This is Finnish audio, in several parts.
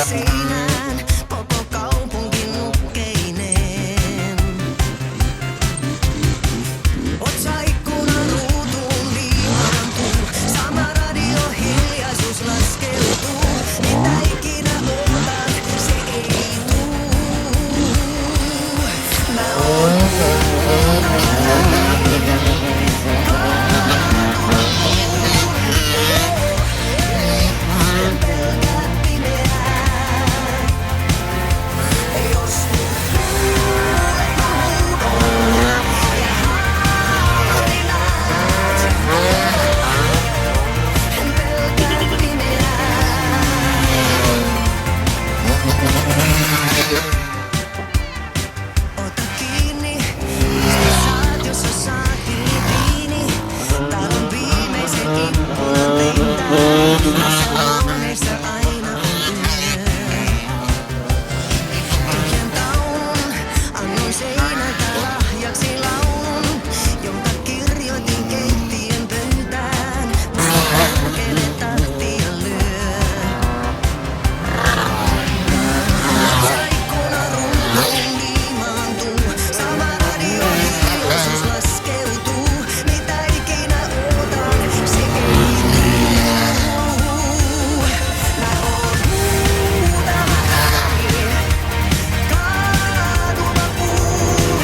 Seinään koko kaupunki nukkeineen. Otsaikkunan ruutuun liimaantuu, sama radio hiljaisuus laskeutuu. Mitä ikinä ootan, se ei tuu. Mä oon ota kiinni, saat jos sä saat kiinni. Talon viimeisen ikkunan teintään, huoneessa aina on yö. Tyhjän taulun annoin seinältä lahjaksi laulun, jonka kirjoitin keittiön pöytään. Perkele tahtia lyö. Otsaikkunan ruutuun liimaantuu, sama radio hiljaisuus laskeutuu. Mitä ikinä ootan, se ei tuu. Mä oon huutava ääni, kaatuva puu.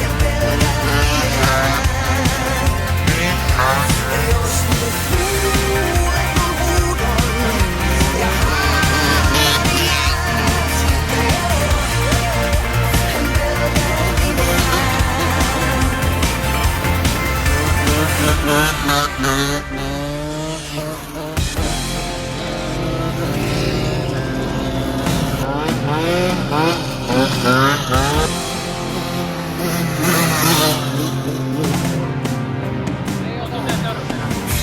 En pelkää pimeää. Jos nyt kuulet mun huudon ja haavani jäät, en pelkää pimeää.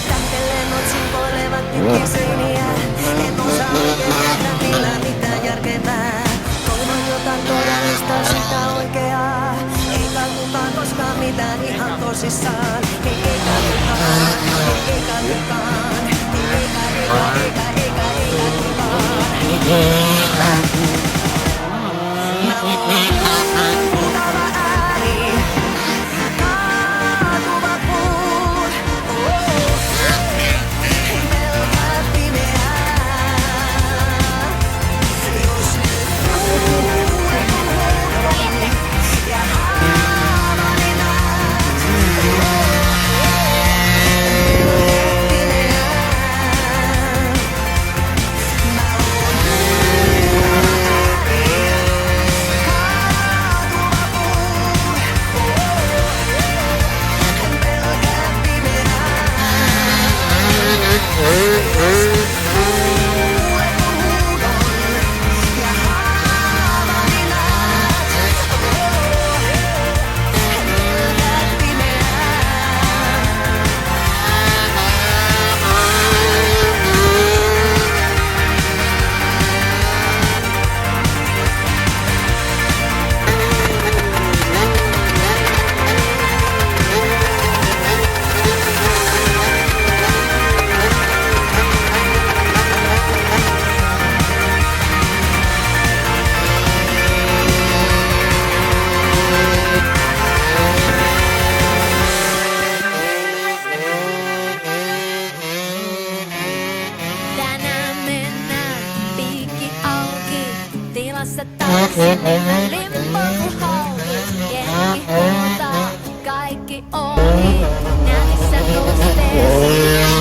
Tähtelennot simpoilevat pitkin seiniä. En osaa oikein nähdä millään mitään järkevää. Toivon jotain todellista, sitä oikeaa. Eikä kukaan koskaan mitään ihan tosissaan. Eikä kukaan, eikä kukaan. Eikä kukaan. Mä oon huutava ääni, kaatuva puu. En pelkää pimeää. Jos nyt kuulet mun huudon ja haavani näet, en pelkää pimeää. Mä oon huutava ääni, kaatuva puu. En pelkää pimeää. Kuulet mun huudon ja haavani näet. En pelkää pimeää. Tänään mennään piikki auki, tilassa täysin limpo kuin hauki. Jengi huutaa, kaikki ohi, nätissä kosteessa.